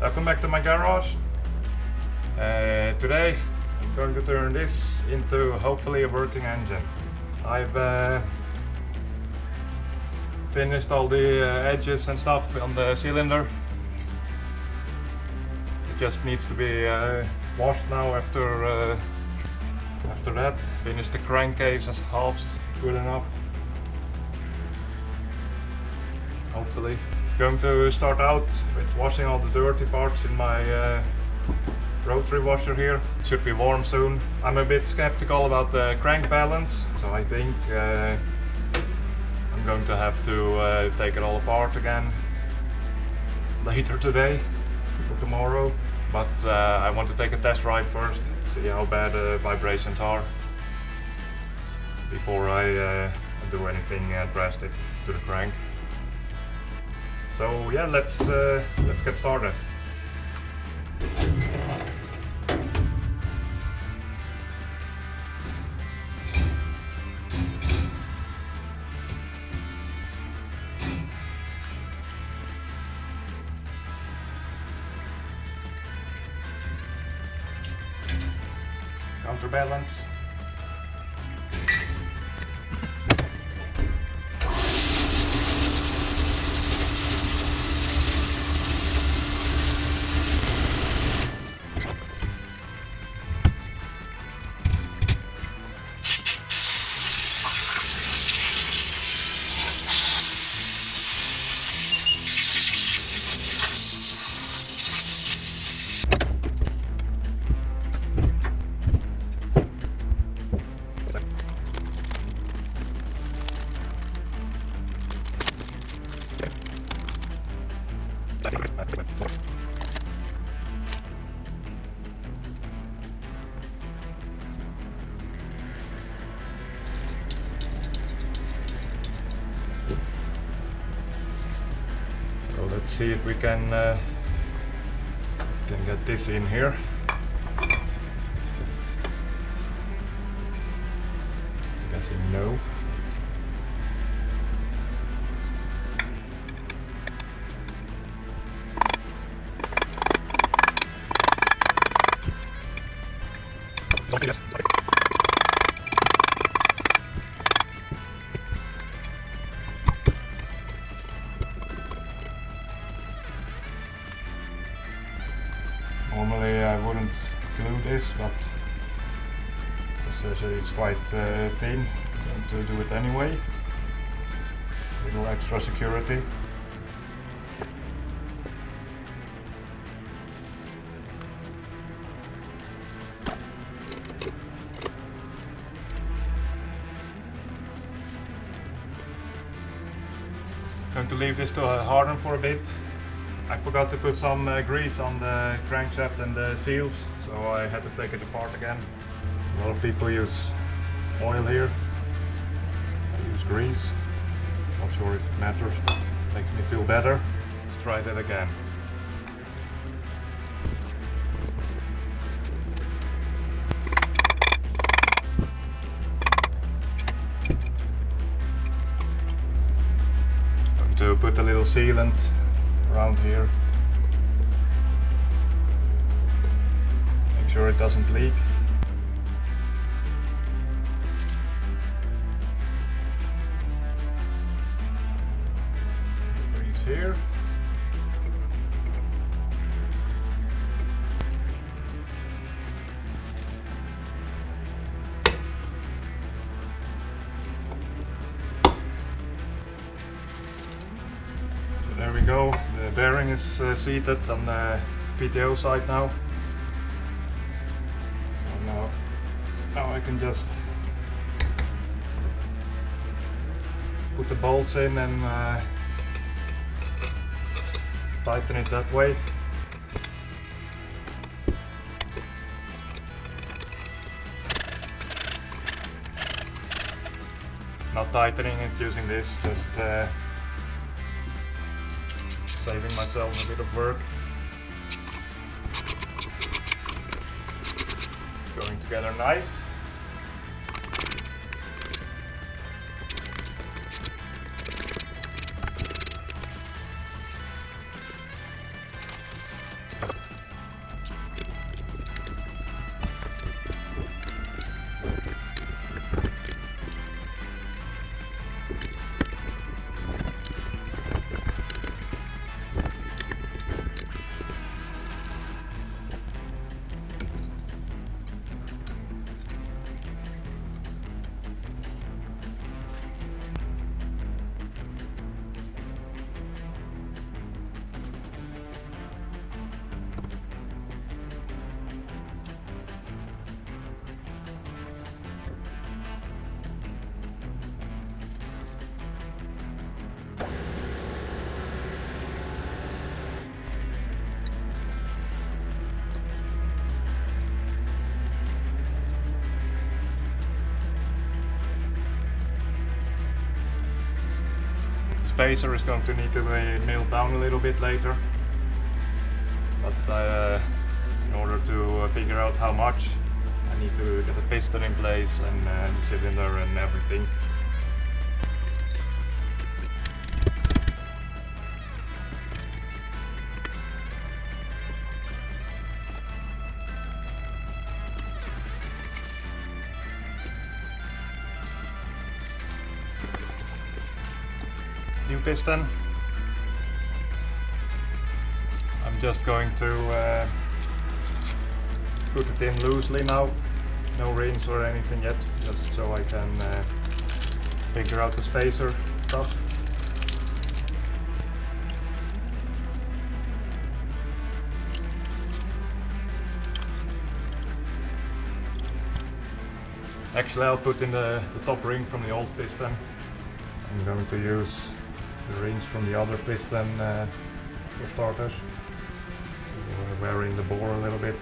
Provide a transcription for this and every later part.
Welcome back to my garage. Today I'm going to turn this into hopefully a working engine. I've finished all the edges and stuff on the cylinder. It just needs to be washed now after that. Finished the crankcase and halves good enough. Hopefully. Going to start out with washing all the dirty parts in my rotary washer here. It should be warm soon. I'm a bit skeptical about the crank balance, so I think I'm going to have to take it all apart again later today or tomorrow. But I want to take a test ride first, see how bad the vibrations are before I do anything drastic to the crank. So yeah, let's get started. Counterbalance. So let's see if we can get this in here. I'm guessing no. Normally I wouldn't glue this, but because it's quite thin, I'm going to do it anyway. A little extra security. Going to leave this to harden for a bit. I forgot to put some grease on the crankshaft and the seals, so I had to take it apart again. A lot of people use oil here. I use grease. Not sure if it matters, but it makes me feel better. Let's try that again. To put a little sealant around here. Make sure it doesn't leak. Grease here. There we go, the bearing is seated on the PTO side now. So now I can just put the bolts in and tighten it that way. Not tightening it using this, just saving myself a bit of work. Going together nice. spacer is going to need to be milled down a little bit later. But in order to figure out how much, I need to get the piston in place and the cylinder and everything. New piston. I'm just going to put it in loosely now. No rings or anything yet, just so I can figure out the spacer stuff. Actually, I'll put in the top ring from the old piston. I'm going to use the rings from the other piston for starters. Wearing the bore a little bit.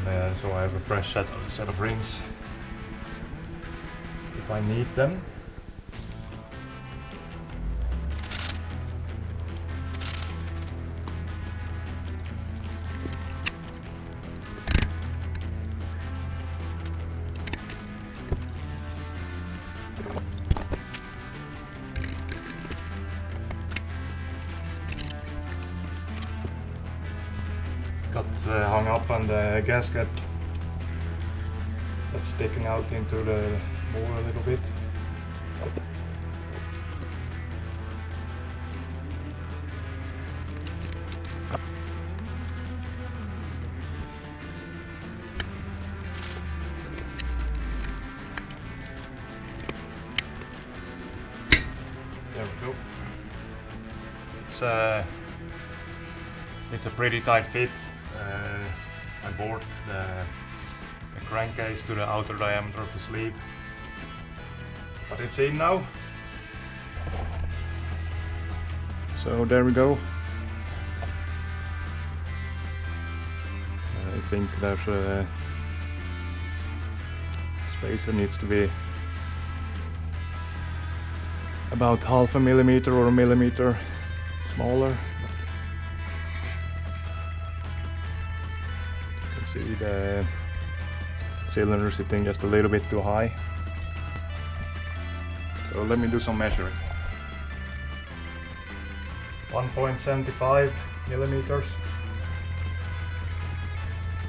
And so I have a fresh set of rings if I need them. Got hung up on the gasket that's sticking out into the bore a little bit. There we go. It's a pretty tight fit. I bored the crankcase to the outer diameter of the sleeve, but it's in now. So there we go. I think there's a spacer needs to be about half a millimeter or a millimeter smaller. See the cylinder sitting just a little bit too high. So let me do some measuring. 1.75 millimeters.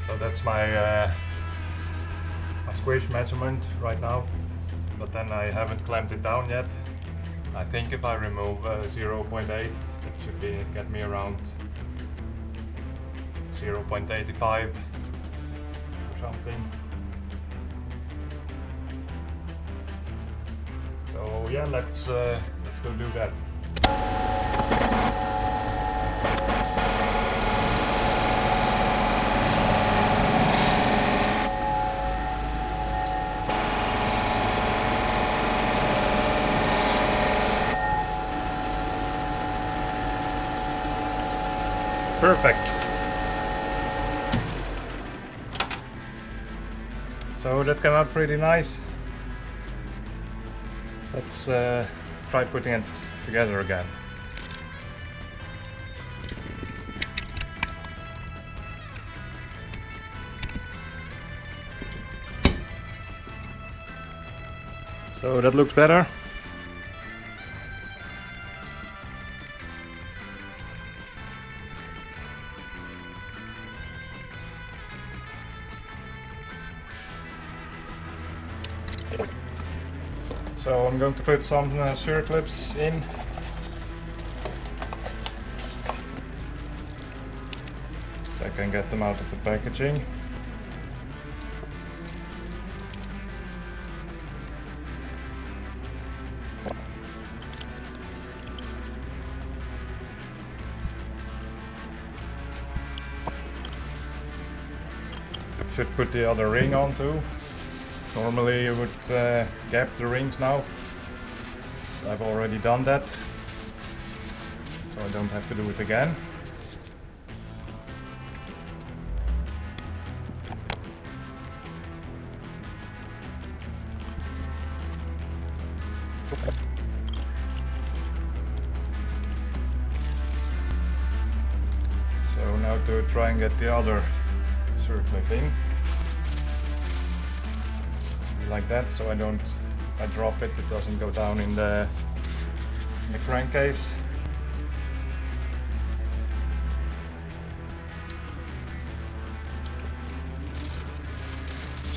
So that's my squish measurement right now. But then I haven't clamped it down yet. I think if I remove 0.8, that should get me around 0.85. Something. So yeah, let's go do that. Perfect. So that came out pretty nice. Let's try putting it together again. So that looks better. So I'm going to put some circlips in. I can get them out of the packaging. Should put the other ring on too. Normally you would gap the rings now. I've already done that, so I don't have to do it again. to try and get the other circlip in. Like that, so if I drop it, it doesn't go down in the crankcase.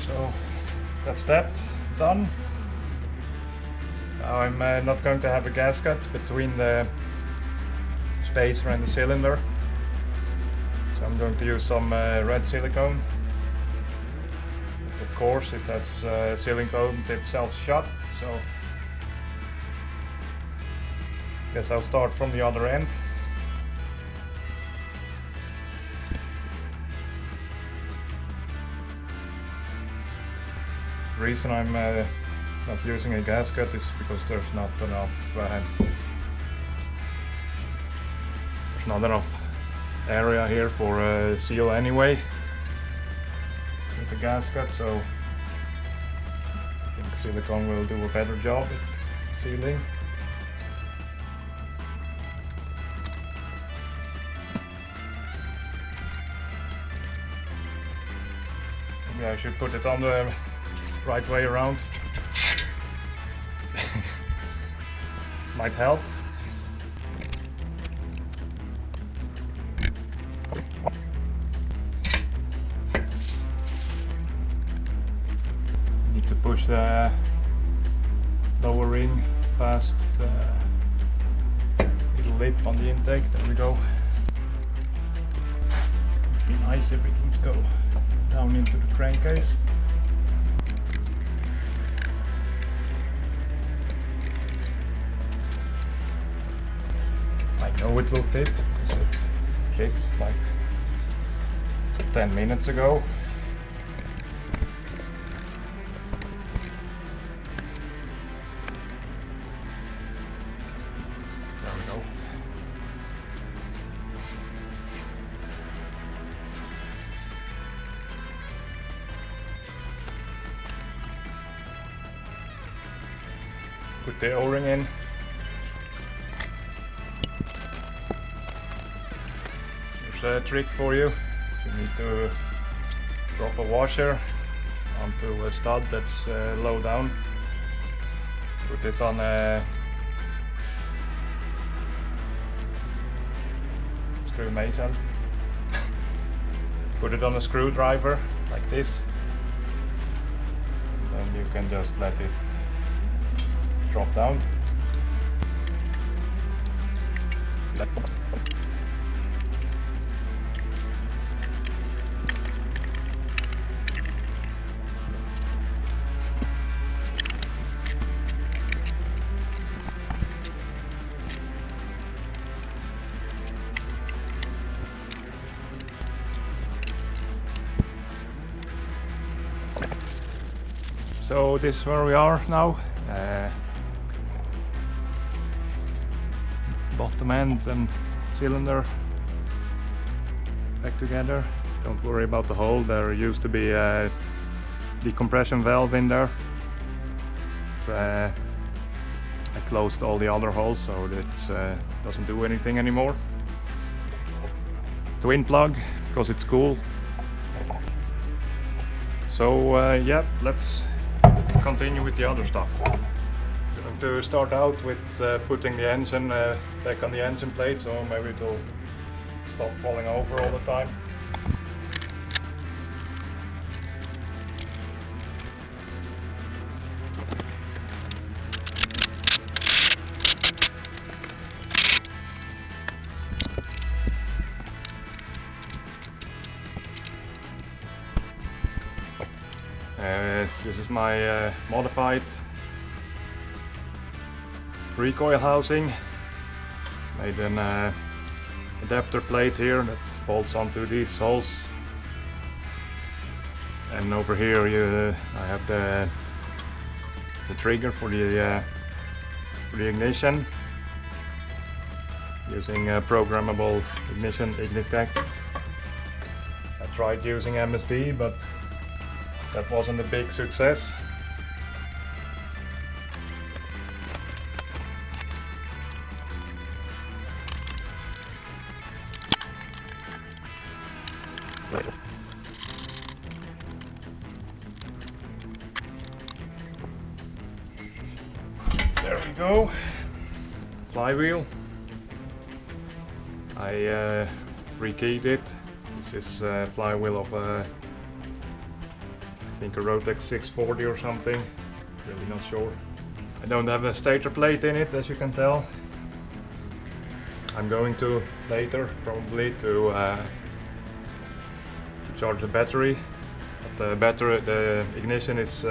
So that's that done. Now I'm not going to have a gasket between the spacer and the cylinder, so I'm going to use some red silicone. But of course it has silicone itself shut, so guess I'll start from the other end. The reason I'm not using a gasket is because there's not enough area here for a seal anyway with the gasket, so I think silicone will do a better job at sealing. Maybe I should put it on the right way around. Might help. Need to push the lower ring past the little lip on the intake. There we go. It'd be nice if it would go down into the crankcase. I know it will fit because it shipped like 10 minutes ago. There we go. Put the O-ring in. Here's a trick for you. If you need to drop a washer onto a stud that's low down, put it on a screw mason. Put it on a screwdriver like this, and then you can just let it drop down. So this is where we are now. Bottom end and cylinder back together. Don't worry about the hole. There used to be a decompression valve in there. I closed all the other holes, so that doesn't do anything anymore. Twin plug because it's cool. So yeah, let's continue with the other stuff. Going to start out with putting the engine back on the engine plate, so maybe it'll stop falling over all the time. This is my modified recoil housing. Made an adapter plate here that bolts onto these holes, and over here I have the trigger for the ignition using a programmable ignition Ignitec. I tried using MSD, but that wasn't a big success. There we go. Flywheel. I rekeyed it. This is a flywheel of I think a Rotex 640 or something. Really not sure. I don't have a stator plate in it, as you can tell. I'm going to later probably to charge the battery. But the ignition is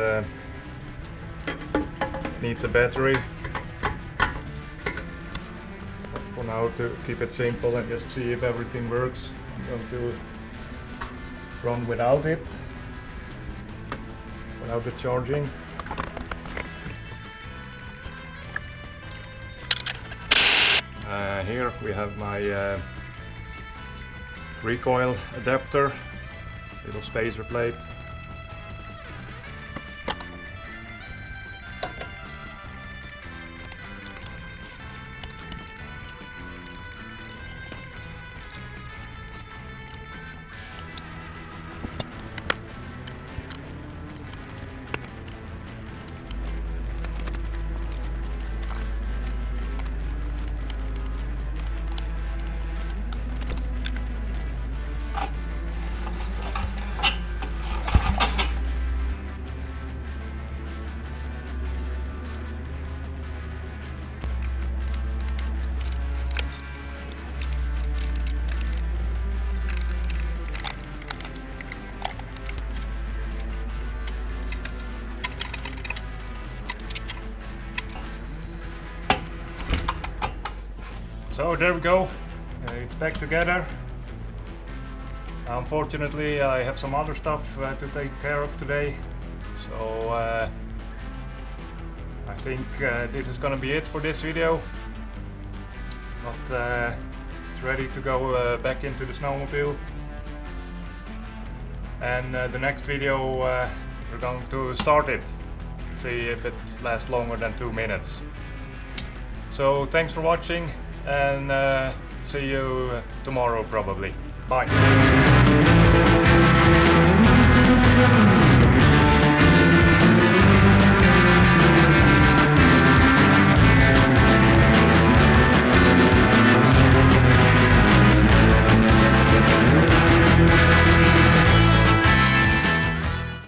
needs a battery. But for now, to keep it simple and just see if everything works, I'm going to run without it, without the charging. Here we have my recoil adapter, little spacer plate. So there we go, it's back together. Unfortunately, I have some other stuff to take care of today, so I think this is gonna be it for this video. But it's ready to go back into the snowmobile. And the next video we're going to start it, see if it lasts longer than 2 minutes. So thanks for watching, and see you tomorrow probably. Bye.